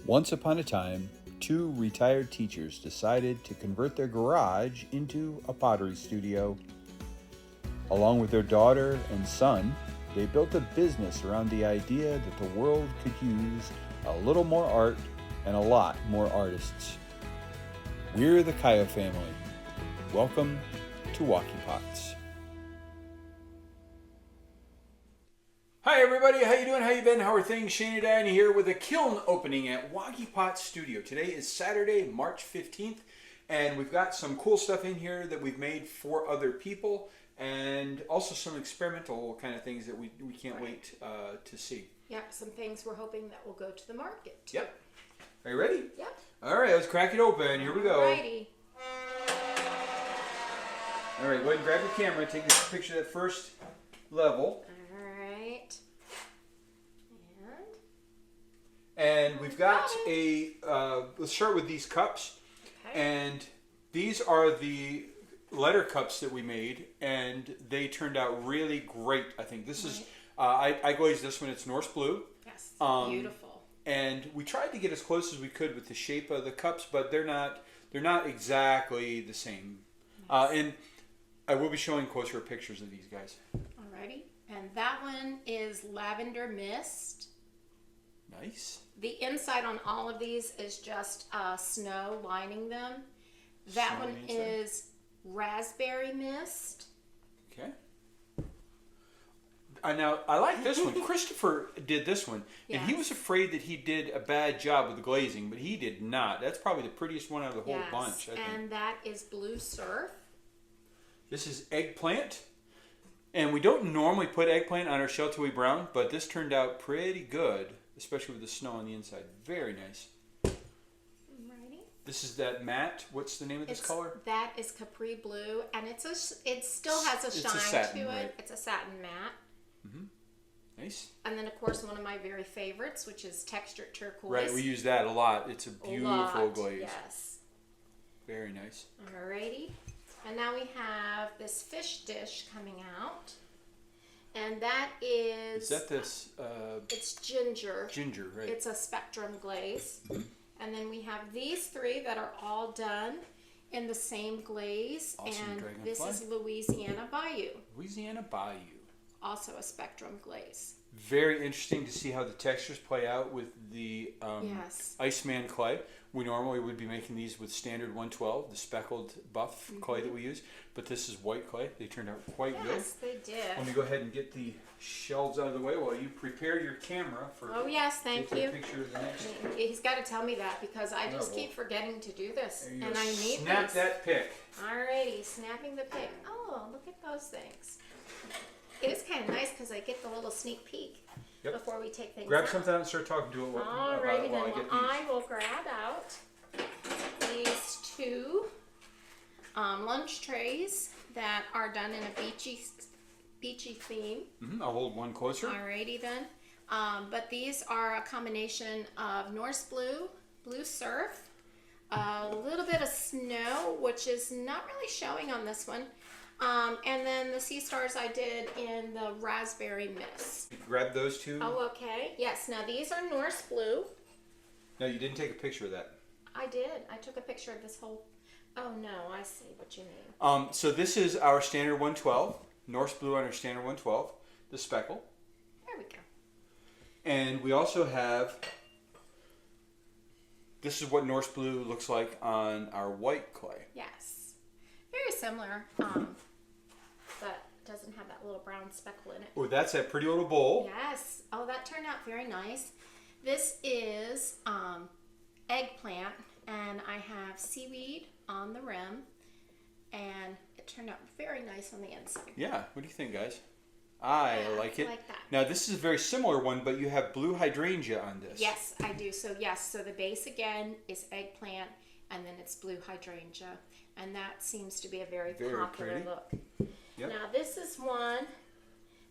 Once upon a time, two retired teachers decided to convert their garage into a pottery studio. Along with their daughter and son, they built a business around the idea that the world could use a little more art and a lot more artists. We're the Kaya family. Welcome to Walkie Pots. Hi everybody, how you doing? How you been? How are things? Shane and Diane here with a kiln opening at Walkie Pot Studio. Today is Saturday, March 15th, and we've got some cool stuff in here that we've made for other people, and also some experimental kind of things that we can't wait to see. Yep, some things we're hoping that will go to the market. Yep. Are you ready? Yep. All right, let's crack it open. Here we go. Alrighty. All right, go ahead and grab your camera. Take a picture of that first level. Alright. And we've got let's start with these cups. Okay. And these are the letter cups that we made, and they turned out really great, I think. This is, I glazed this one, it's Norse blue. Yes, beautiful. And we tried to get as close as we could with the shape of the cups, but they're not exactly the same. Nice. And I will be showing closer pictures of these guys. Alrighty. And that one is lavender mist. Nice. The inside on all of these is just snow lining them. That Snow one inside. is raspberry mist. Okay. Now, I like this one. Christopher did this one, and he Yes. was afraid that he did a bad job with the glazing, but he did not. That's probably the prettiest one out of the whole Yes. bunch, I think. And that is blue surf. This is eggplant, and we don't normally put eggplant on our Sheltowee brown, but this turned out pretty good, especially with the snow on the inside. Very nice. Alrighty. This is that matte. What's the name of this color? That is capri blue, and it still has a It's a shine satin, to it. right? It's a satin matte. Nice. And then, of course, one of my very favorites, which is textured turquoise. Right, we use that a lot. It's a beautiful glaze. Yes. Very nice. Alrighty. And now we have this fish dish coming out. And that is... Is that this It's ginger. ginger, right? It's a spectrum glaze. And then we have these three that are all done in the same glaze. Awesome, and Dragonfly. this is Louisiana Bayou. Louisiana Bayou. Also a spectrum glaze. Very interesting to see how the textures play out with the Yes. Iceman clay. We normally would be making these with standard 112, the speckled buff clay that we use, but this is white clay. They turned out quite good. Yes, they did. Let me go ahead and get the shelves out of the way while you prepare your camera for Oh, yes, thank taking you. a picture of the next. He's got to tell me that because I just well, keep forgetting to do this. There you And go. I need Snap these. that pic. Alrighty, snapping the pic. Oh, look at those things. It is kind of nice because I get the little sneak peek before we take things Grab out. something out and start talking to it about Alrighty it then, while I well, get these. I will grab out these two lunch trays that are done in a beachy theme. I'll hold one closer. Alrighty then. But these are a combination of Norse blue, blue surf, a little bit of snow, which is not really showing on this one. And then the sea stars I did in the raspberry mist. Grab those two. Oh, okay. Yes, now these are Norse blue. No, you didn't take a picture of that. I did. I took a picture of this whole... Oh, no, I see what you mean. So this is our standard 112, Norse blue on our standard 112, the speckle. There we go. And we also have, this is what Norse blue looks like on our white clay. Yes. Very similar, but doesn't have that little brown speckle in it. Oh, that's that pretty little bowl. Yes. Oh, that turned out very nice. This is eggplant, and I have seaweed on the rim, and it turned out very nice on the inside. Yeah, what do you think, guys? I like it. I like that. Now, this is a very similar one, but you have blue hydrangea on this. Yes, I do. So, yes, so the base again is eggplant, and then it's blue hydrangea, and that seems to be a very popular pretty. look. Yep. Now, this is one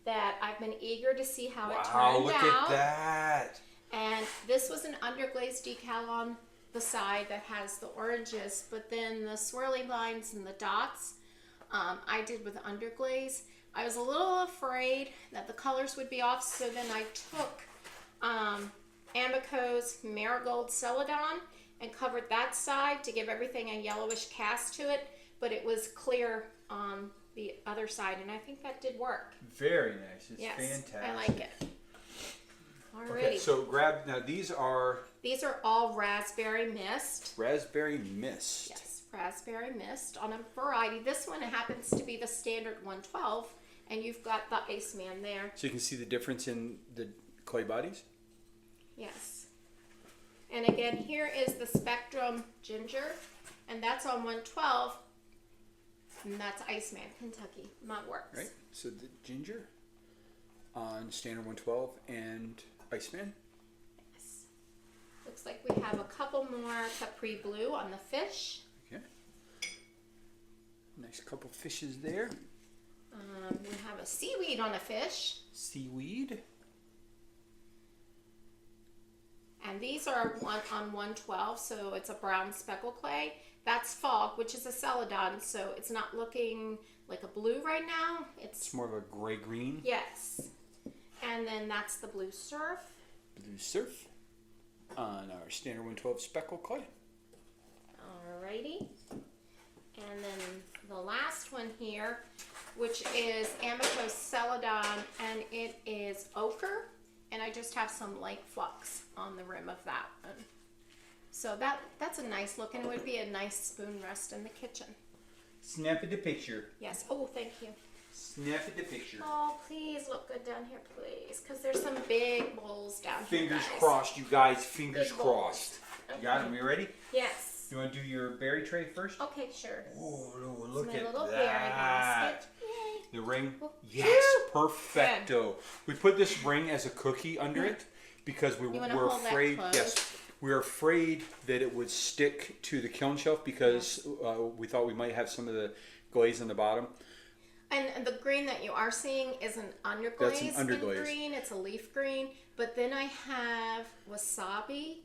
that I've been eager to see how it Wow, turned look out. at that. And this was an underglaze decal on the side that has the oranges, but then the swirly lines and the dots I did with underglaze. I was a little afraid that the colors would be off, so then I took Amico's Marigold Celadon and covered that side to give everything a yellowish cast to it, but it was clear on the other side, and I think that did work. Very nice. It's yes, fantastic. I like it. Alrighty. Okay, so grab, now these are all raspberry mist. raspberry mist. Yes, raspberry mist on a variety. This one happens to be the standard 112, and you've got the Iceman there. So you can see the difference in the clay bodies? Yes. And again, here is the Spectrum Ginger, and that's on 112, and that's Iceman, Kentucky. That works. Right, so the ginger on standard 112 and Iceman. Yes. Looks like we have a couple more Capri Blue on the fish. Okay. Nice couple fishes there. We have a seaweed on a fish. Seaweed. And these are on 112, so it's a brown speckle clay. That's fog, which is a celadon, so it's not looking like a blue right now. It's more of a gray-green. Yes. And then that's the blue surf. Blue surf on our standard 112 speckle clay. Alrighty. And then the last one here, which is Amico's Celadon, and it is ochre. And I just have some light flux on the rim of that one. So that's a nice look, and it would be a nice spoon rest in the kitchen. Snap at the picture. Yes. Oh, thank you. Snap at the picture. Oh, please look good down here, please. Because there's some big bowls down here, Fingers guys. crossed, you guys. Fingers Big bowls. crossed. You got them? You ready? Yes. You want to do your berry tray first? Okay, sure. Oh, look It's my at little that. berry basket. Yay. The ring? Oh, Yes, woo. perfecto. We put this ring as a cookie under it because we You wanna were hold that afraid. close? Yes, we were afraid that it would stick to the kiln shelf because we thought we might have some of the glaze on the bottom. And the green that you are seeing is an underglaze. That's an underglaze. Green. It's a leaf green. But then I have wasabi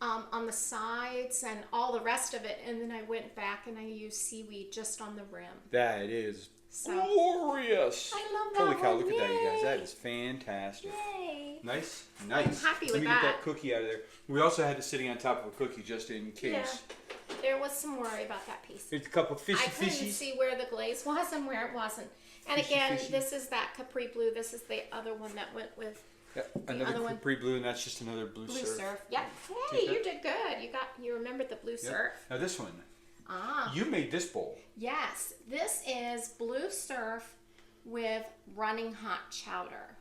on the sides and all the rest of it. And then I went back and I used seaweed just on the rim. That is So, glorious. I love that Holy cow, one. look at that, you guys. Yay. That is fantastic. Yay. Nice, nice. happy Let with me get that. that cookie out of there. We also had it sitting on top of a cookie just in case. Yeah. There was some worry about that piece. It's a couple fishy I couldn't fishies. see where the glaze was and where it wasn't. And Fishy, again, fishy. this is that Capri Blue. This is the other one that went with Yeah, another other one. Capri Blue, and that's just another blue, Blue surf. Surf. Yeah. Hey, Take that. you did good. You remembered the Blue Yep. Surf. Now this one. Ah. You made this bowl. Yes. This is Blue Surf with running hot chowder.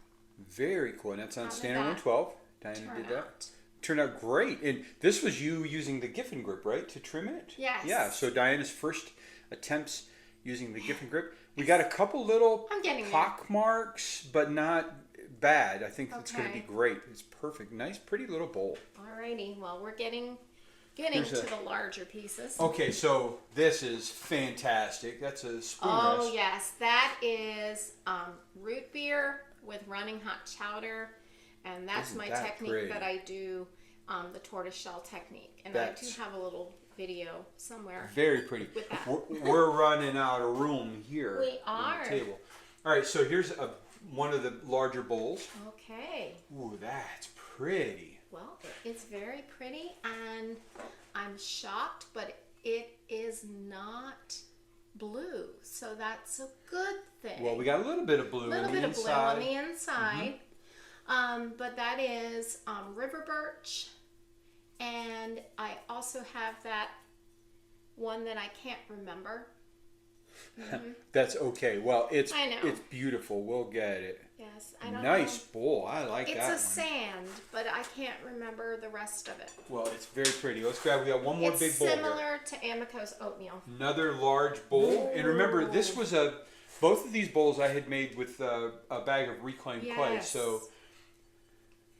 Very cool. And that's on How did standard that 112. Diana turn did that. out? Turned out great. And this was you using the Giffen grip, right, to trim it? Yes. Yeah, so Diana's first attempts using the Giffen grip. We got a couple little I'm getting there. pock marks, but not bad. I think it's going to be Okay. great. It's perfect. Nice, pretty little bowl. Alrighty. Well, we're getting Here's to a- the larger pieces. Okay, so this is fantastic. That's a spoon Oh rest. yes, that is root beer with running hot chowder, and that's Isn't my that technique pretty? that I do, the tortoise shell technique, and That's- I do have a little video somewhere. Very pretty. With that. We're running out of room here. We on are. the table. All right, so here's one of the larger bowls. Okay. Ooh, that's pretty. Well, it's very pretty, and I'm shocked, but it is not blue, so that's a good thing. Well, we got a little bit of blue a little on bit the of blue inside. on the inside. But that is river birch, and I also have that one that I can't remember. That's okay. Well, it's I know. it's beautiful. We'll get it. Yes, I don't Nice know. bowl. I like It's that a one. sand, but I can't remember the rest of it. Well, it's very pretty. Let's grab. We got one more It's big bowl here. similar to Amico's oatmeal. Another large bowl. And remember, this was both of these bowls I had made with a bag of reclaimed clay. Yes. So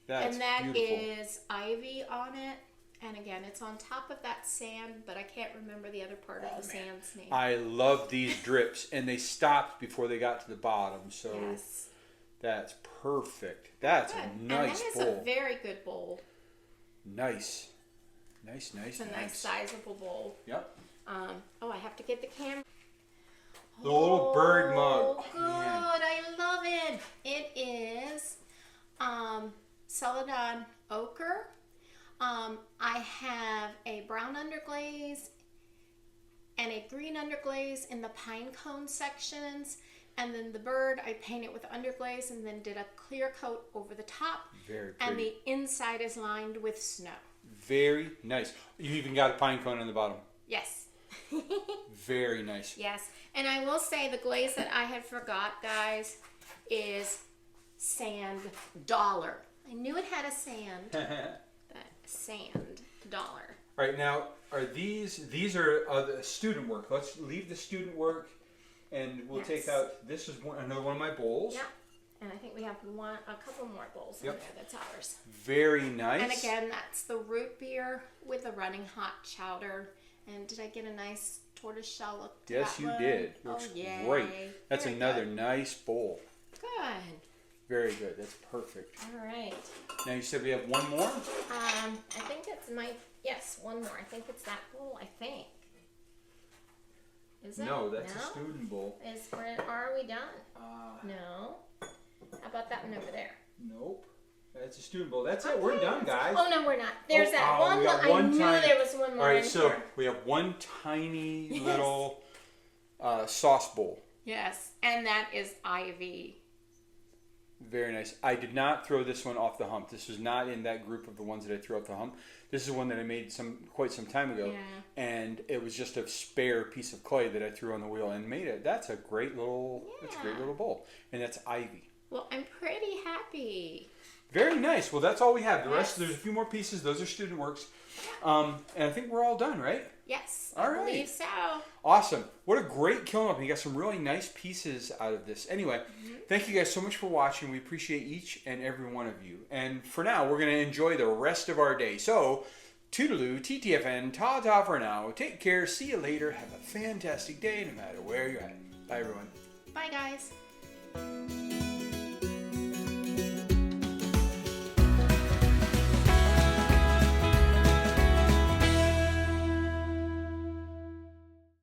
that's And that beautiful. is ivy on it. And again, it's on top of that sand, but I can't remember the other part of the sand's name. I love these drips, and they stopped before they got to the bottom. So Yes. that's perfect. That's Good. a And nice that is bowl. a very good bowl. Nice. Nice. It's a nice sizable bowl. Yep. I have to get the camera. The little bird mug. Oh, Oh, good. man. I love it. It is Celadon ochre. I have a brown underglaze and a green underglaze in the pine cone sections. And then the bird, I painted with underglaze and then did a clear coat over the top. Very pretty. And the inside is lined with snow. Very nice. You even got a pine cone on the bottom. Yes. Very nice. Yes. And I will say the glaze that I had forgot, guys, is sand dollar. I knew it had a sand. That sand dollar. All right, now, are these are the student work. Let's leave the student work, and we'll take out, this is another one of my bowls. Yeah. And I think we have a couple more bowls in there that's ours. Very nice. And again, that's the root beer with the running hot chowder. And did I get a nice tortoise shell look to Yes, that you one? did. Looks great. That's Very another good. nice bowl. Good. Very good. That's perfect. All right. Now you said we have one more? I think it's one more. I think it's that bowl, I think. Is it? No, that's a student bowl. Are we done? No. How about that one over there? Nope. That's a student bowl. That's it. We're done, guys. Oh, no, we're not. There's that one. We got I knew there was one more. All right, in so here. we have one tiny little sauce bowl. Yes, and that is ivy. Very nice. I did not throw this one off the hump. This was not in that group of the ones that I threw off the hump. This is one that I made quite some time ago, and it was just a spare piece of clay that I threw on the wheel and made it. That's a great little. That's a great little bowl, and that's ivy. Well, I'm pretty happy. Very nice. Well, that's all we have. The rest, there's a few more pieces. Those are student works, and I think we're all done, right? Yes, All I right. believe so. Awesome. What a great kiln opening. You got some really nice pieces out of this. Anyway, thank you guys so much for watching. We appreciate each and every one of you. And for now, we're going to enjoy the rest of our day. So, toodaloo, TTFN, ta-ta for now. Take care. See you later. Have a fantastic day no matter where you're at. Bye, everyone. Bye, guys.